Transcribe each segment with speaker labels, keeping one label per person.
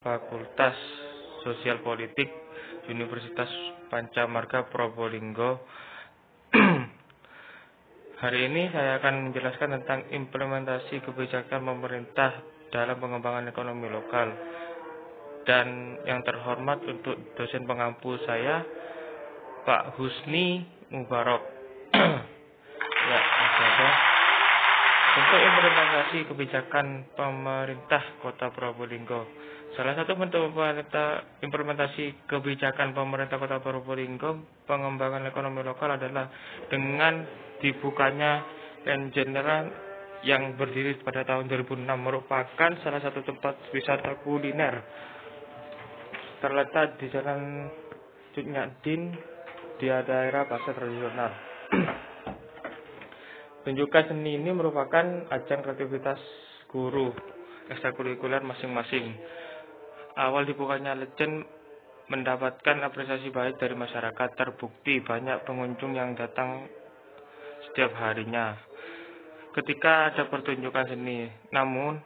Speaker 1: Fakultas Sosial Politik Universitas Pancamarga Probolinggo. Hari ini saya akan menjelaskan tentang implementasi kebijakan pemerintah dalam pengembangan ekonomi lokal. Dan yang terhormat untuk dosen pengampu saya, Pak Husni Mubarok. Ya, untuk implementasi kebijakan pemerintah Kota Probolinggo. Salah satu bentuk implementasi kebijakan pemerintah Kota Probolinggo pengembangan ekonomi lokal adalah dengan dibukanya Land General yang berdiri pada tahun 2006, merupakan salah satu tempat wisata kuliner terletak di Jalan Cut Nyak-Dien di daerah pasar tradisional. Tunjukkan seni ini merupakan ajang kreativitas guru ekstrakurikuler masing-masing. Awal dibukanya Legend mendapatkan apresiasi baik dari masyarakat, terbukti banyak pengunjung yang datang setiap harinya ketika ada pertunjukan seni. Namun,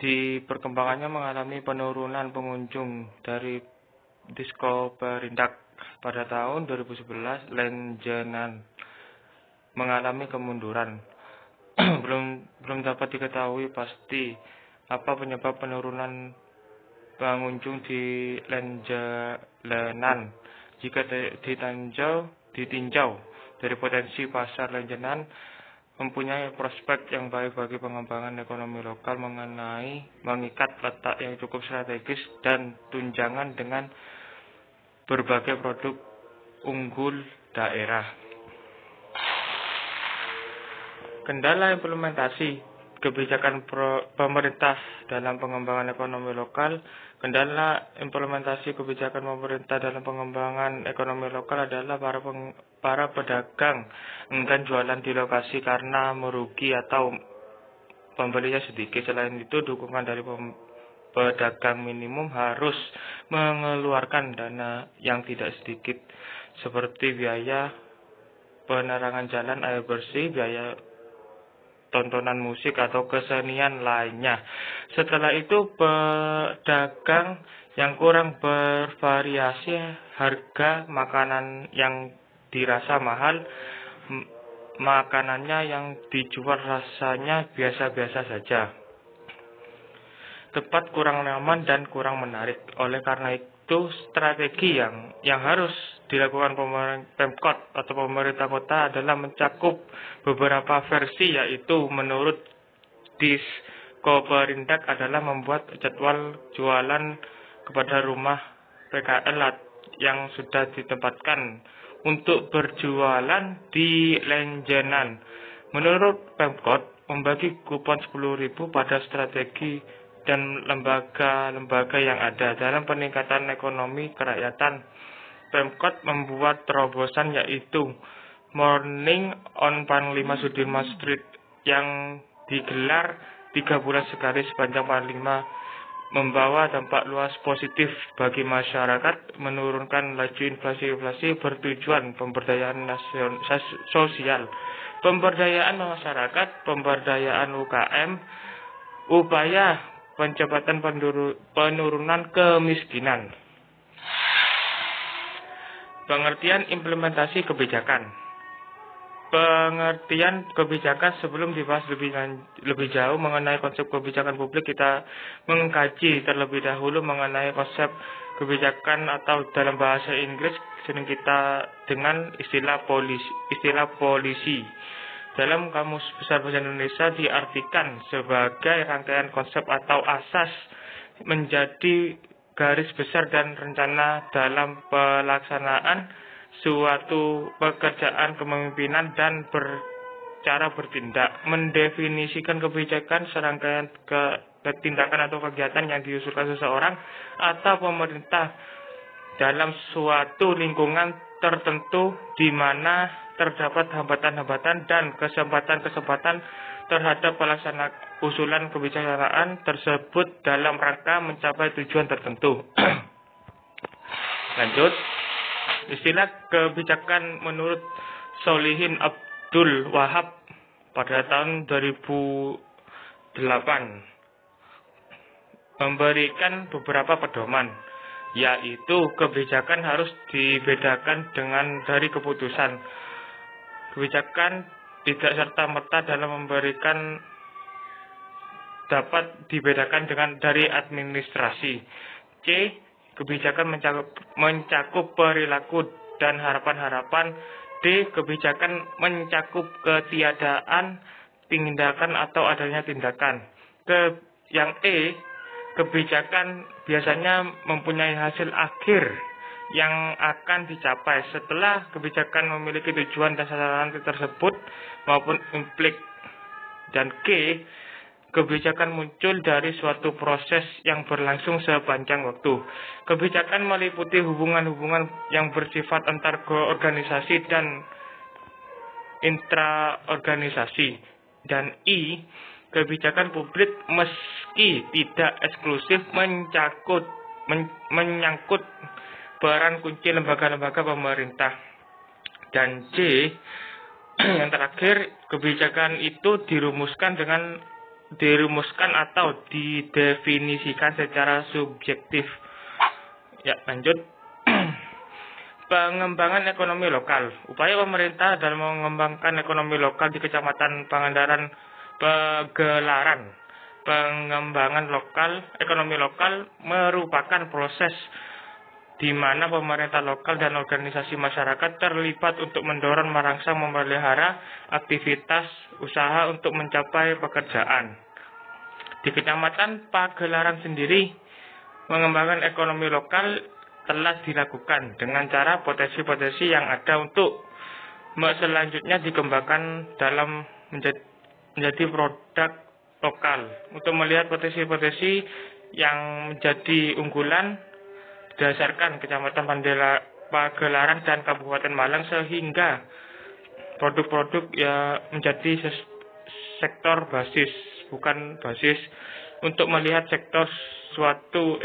Speaker 1: di perkembangannya mengalami penurunan pengunjung dari Disco Perindak pada tahun 2011. Lenjenan mengalami kemunduran. belum dapat diketahui pasti apa penyebab penurunan pengunjung di Lenjenan. Jika ditinjau dari potensi pasar Lenjenan mempunyai prospek yang baik bagi pengembangan ekonomi lokal mengikat letak yang cukup strategis dan tunjangan dengan berbagai produk unggul daerah. Kendala implementasi kebijakan pemerintah dalam pengembangan ekonomi lokal. Kendala implementasi kebijakan pemerintah dalam pengembangan ekonomi lokal adalah para pedagang enggan jualan di lokasi karena merugi atau pembelinya sedikit. Selain itu, dukungan dari pedagang minimum harus mengeluarkan dana yang tidak sedikit, seperti biaya penerangan jalan, air bersih, biaya tontonan musik atau kesenian lainnya. Setelah itu, pedagang yang kurang bervariasi, harga makanan yang dirasa mahal, makanannya yang dijual rasanya biasa-biasa saja, tepat kurang nyaman dan kurang menarik. Oleh karena itu, strategi yang harus dilakukan Pemkot atau pemerintah kota adalah mencakup beberapa versi, yaitu menurut Disco Perindak adalah membuat jadwal jualan kepada rumah PKL yang sudah ditempatkan untuk berjualan di Lenjenan. Menurut Pemkot, membagi kupon 10.000 pada strategi dan lembaga-lembaga yang ada dalam peningkatan ekonomi kerakyatan. Pemkot membuat terobosan, yaitu Morning on Panglima Sudirman Street yang digelar 3 bulan sekali sepanjang Panglima, membawa dampak luas positif bagi masyarakat, menurunkan laju inflasi bertujuan pemberdayaan sosial, pemberdayaan masyarakat, pemberdayaan UKM, upaya pencepatan penurunan kemiskinan. Pengertian implementasi kebijakan. Pengertian kebijakan. Sebelum dibahas lebih jauh mengenai konsep kebijakan publik, kita mengkaji terlebih dahulu mengenai konsep kebijakan, atau dalam bahasa Inggris sering kita dengan istilah polisi. Dalam Kamus Besar Bahasa Indonesia diartikan sebagai rangkaian konsep atau asas menjadi garis besar dan rencana dalam pelaksanaan suatu pekerjaan kepemimpinan dan cara bertindak. Mendefinisikan kebijakan serangkaian tindakan atau kegiatan yang diusulkan seseorang atau pemerintah dalam suatu lingkungan tertentu di mana terdapat hambatan-hambatan dan kesempatan-kesempatan terhadap pelaksanaan usulan kebijakan tersebut dalam rangka mencapai tujuan tertentu. Lanjut, istilah kebijakan menurut Solihin Abdul Wahab pada tahun 2008. memberikan beberapa pedoman, yaitu kebijakan harus dibedakan dari keputusan. Kebijakan tidak serta-merta dalam memberikan dapat dibedakan dari administrasi. C. Kebijakan mencakup perilaku dan harapan-harapan. D. Kebijakan mencakup ketiadaan tindakan atau adanya tindakan. Yang E. Kebijakan biasanya mempunyai hasil akhir yang akan dicapai setelah kebijakan memiliki tujuan dan sasaran tersebut maupun implik. Dan G. Kebijakan muncul dari suatu proses yang berlangsung sepanjang waktu. Kebijakan meliputi hubungan-hubungan yang bersifat antar organisasi dan intraorganisasi. Dan I. Kebijakan publik meski tidak eksklusif menyangkut peran kunci lembaga-lembaga pemerintah. Dan J. Yang terakhir, kebijakan itu dirumuskan atau didefinisikan secara subjektif. Ya, lanjut. Pengembangan ekonomi lokal. Upaya pemerintah dalam mengembangkan ekonomi lokal di Kecamatan Pangandaran Pagelaran. Pengembangan ekonomi lokal merupakan proses di mana pemerintah lokal dan organisasi masyarakat terlibat untuk mendorong, merangsang, memelihara aktivitas usaha untuk mencapai pekerjaan. Di Kecamatan Pagelaran sendiri, mengembangkan ekonomi lokal telah dilakukan dengan cara potensi-potensi yang ada untuk selanjutnya dikembangkan dalam menjadi produk lokal. Untuk melihat potensi-potensi yang menjadi unggulan berdasarkan Kecamatan Pagelaran dan Kabupaten Malang, sehingga produk-produk ya menjadi sektor basis, bukan basis. Untuk melihat suatu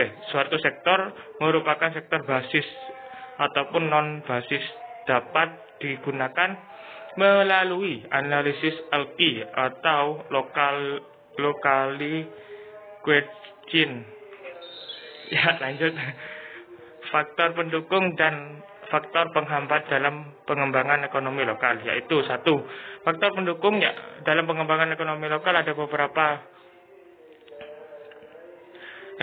Speaker 1: sektor merupakan sektor basis ataupun non basis, dapat digunakan melalui analisis LQ atau locally question. Ya, lanjut. Faktor pendukung dan faktor penghambat dalam pengembangan ekonomi lokal, yaitu 1. Faktor pendukung ya dalam pengembangan ekonomi lokal ada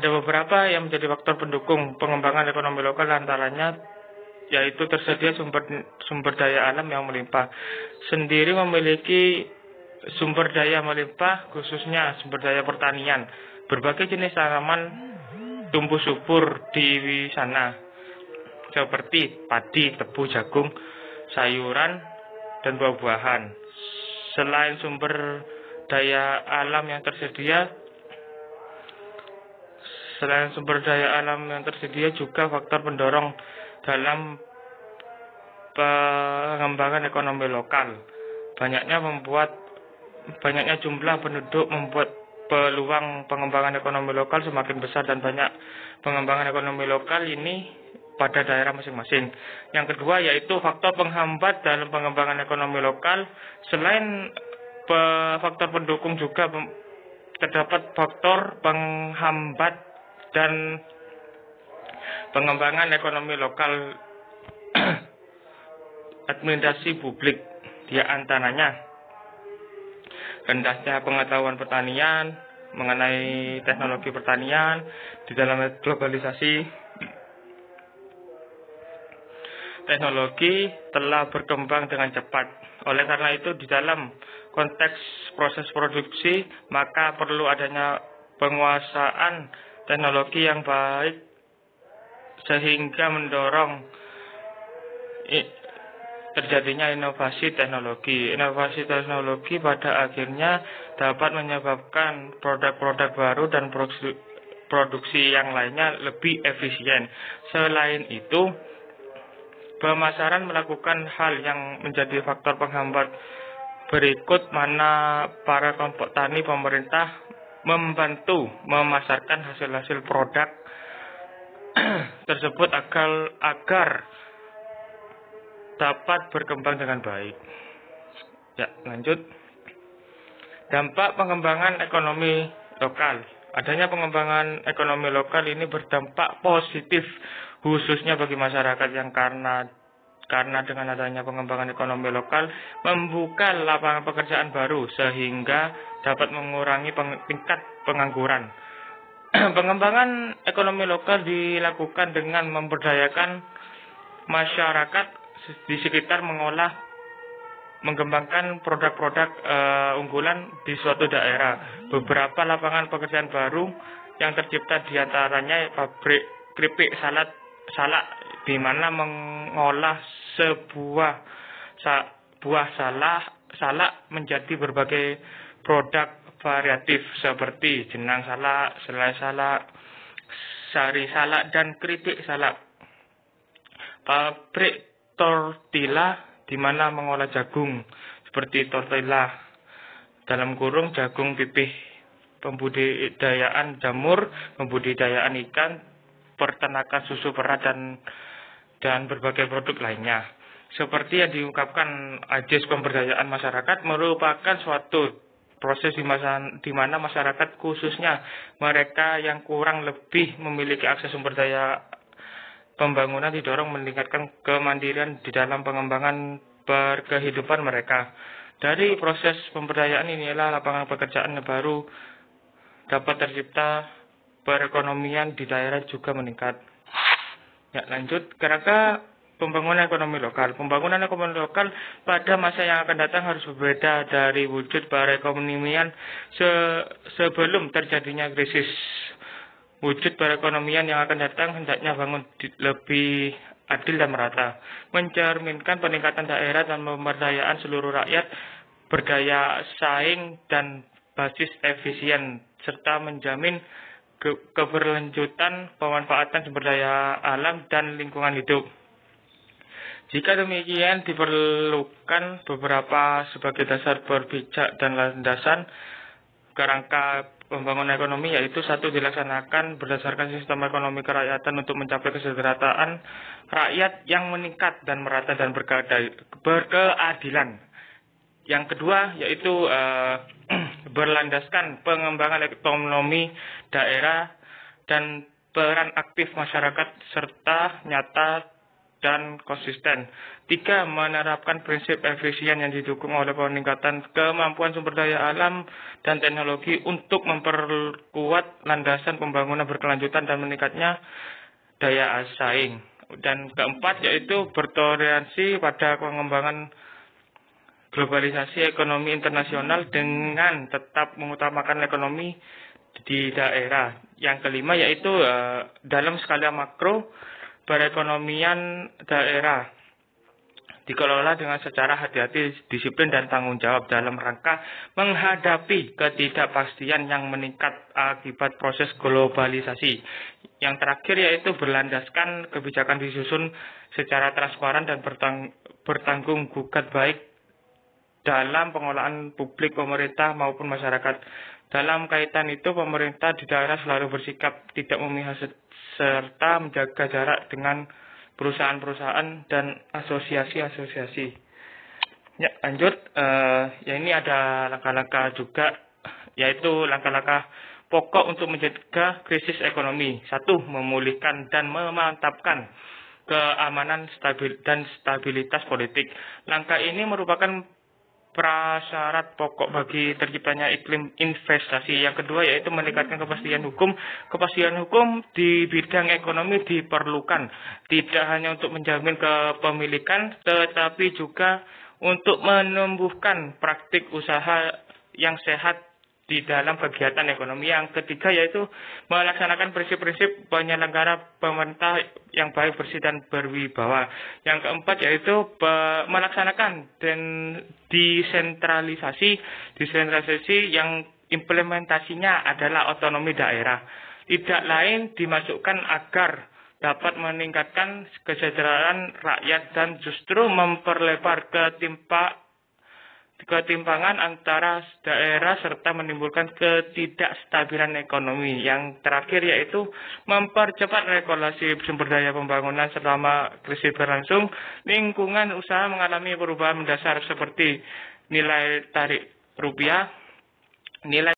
Speaker 1: beberapa yang menjadi faktor pendukung pengembangan ekonomi lokal, antaranya yaitu tersedia sumber daya alam yang melimpah. Sendiri memiliki sumber daya melimpah, khususnya sumber daya pertanian. Berbagai jenis tanaman tumbuh subur di sana, seperti padi, tebu, jagung, sayuran, dan buah-buahan. Selain sumber daya alam yang tersedia, juga faktor pendorong dalam pengembangan ekonomi lokal. Banyaknya jumlah penduduk membuat peluang pengembangan ekonomi lokal semakin besar, dan banyak pengembangan ekonomi lokal ini pada daerah masing-masing. Yang kedua yaitu faktor penghambat dalam pengembangan ekonomi lokal. Selain faktor pendukung juga terdapat faktor penghambat dan pengembangan ekonomi lokal. Administrasi publik, di antaranya rendahnya pengetahuan pertanian mengenai teknologi pertanian di dalam globalisasi. Teknologi telah berkembang dengan cepat. Oleh karena itu, di dalam konteks proses produksi, maka perlu adanya penguasaan teknologi yang baik sehingga mendorong terjadinya inovasi teknologi. Inovasi teknologi pada akhirnya dapat menyebabkan produk-produk baru dan produksi yang lainnya lebih efisien. Selain itu, pemasaran melakukan hal yang menjadi faktor penghambat berikut, mana para kelompok tani pemerintah membantu memasarkan hasil-hasil produk tersebut agar dapat berkembang dengan baik. Ya, lanjut. Dampak pengembangan ekonomi lokal. Adanya pengembangan ekonomi lokal ini berdampak positif khususnya bagi masyarakat yang karena dengan adanya pengembangan ekonomi lokal membuka lapangan pekerjaan baru sehingga dapat mengurangi tingkat pengangguran. Pengembangan ekonomi lokal dilakukan dengan memberdayakan masyarakat di sekitar mengembangkan produk-produk unggulan di suatu daerah. Beberapa lapangan pekerjaan baru yang tercipta diantaranya pabrik keripik salak di mana mengolah buah salak menjadi berbagai produk variatif seperti jenang salak, selai salak, sari salak, dan keripik salak. Pabrik tortilla di mana mengolah jagung seperti tortilla dalam kurung jagung pipih, pembudidayaan jamur, pembudidayaan ikan, peternakan susu perah dan berbagai produk lainnya. Seperti yang diungkapkan Ajis, pemberdayaan masyarakat merupakan suatu proses di mana masyarakat khususnya mereka yang kurang lebih memiliki akses sumber daya pembangunan didorong meningkatkan kemandirian di dalam pengembangan kehidupan mereka. Dari proses pemberdayaan inilah lapangan pekerjaan baru dapat tercipta, perekonomian di daerah juga meningkat. Ya, lanjut kerangka pembangunan ekonomi lokal. Pembangunan ekonomi lokal pada masa yang akan datang harus berbeda dari wujud perekonomian sebelum terjadinya krisis. Wujud perekonomian yang akan datang hendaknya bangun lebih adil dan merata, mencerminkan peningkatan daerah dan pemberdayaan seluruh rakyat berdaya saing dan basis efisien, serta menjamin keberlanjutan pemanfaatan sumber daya alam dan lingkungan hidup. Jika demikian, diperlukan beberapa sebagai dasar berpijak dan landasan kerangka pembangunan ekonomi, yaitu satu, dilaksanakan berdasarkan sistem ekonomi kerakyatan untuk mencapai kesejahteraan rakyat yang meningkat dan merata dan berkeadilan. Yang kedua, yaitu berlandaskan pengembangan ekonomi daerah dan peran aktif masyarakat serta nyata dan konsisten. 3, menerapkan prinsip efisien yang didukung oleh peningkatan kemampuan sumber daya alam dan teknologi untuk memperkuat landasan pembangunan berkelanjutan dan meningkatnya daya saing. Dan keempat, yaitu bertoleransi pada pengembangan globalisasi ekonomi internasional dengan tetap mengutamakan ekonomi di daerah. Yang kelima, yaitu dalam skala makro, perekonomian daerah dikelola dengan secara hati-hati, disiplin, dan tanggung jawab dalam rangka menghadapi ketidakpastian yang meningkat akibat proses globalisasi. Yang terakhir, yaitu berlandaskan kebijakan disusun secara transparan dan bertanggung gugat baik dalam pengolahan publik pemerintah maupun masyarakat. Dalam kaitan itu, pemerintah di daerah selalu bersikap tidak memihak serta menjaga jarak dengan perusahaan-perusahaan dan asosiasi-asosiasi. Ya, lanjut. Ya, ini ada langkah-langkah juga, yaitu langkah-langkah pokok untuk mencegah krisis ekonomi. 1, memulihkan dan memantapkan keamanan dan stabilitas politik. Langkah ini merupakan prasyarat pokok bagi terciptanya iklim investasi. Yang kedua, yaitu meningkatkan kepastian hukum. Kepastian hukum di bidang ekonomi diperlukan tidak hanya untuk menjamin kepemilikan, tetapi juga untuk menumbuhkan praktik usaha yang sehat di dalam kegiatan ekonomi. Yang ketiga, yaitu melaksanakan prinsip-prinsip penyelenggara pemerintah yang baik, bersih, dan berwibawa. Yang keempat, yaitu melaksanakan desentralisasi yang implementasinya adalah otonomi daerah. Tidak lain dimasukkan agar dapat meningkatkan kesejahteraan rakyat dan justru memperlebar ketimpangan antara daerah serta menimbulkan ketidakstabilan ekonomi. Yang terakhir, yaitu mempercepat regulasi sumber daya pembangunan selama krisis berlangsung. Lingkungan usaha mengalami perubahan mendasar seperti nilai tarik rupiah, nilai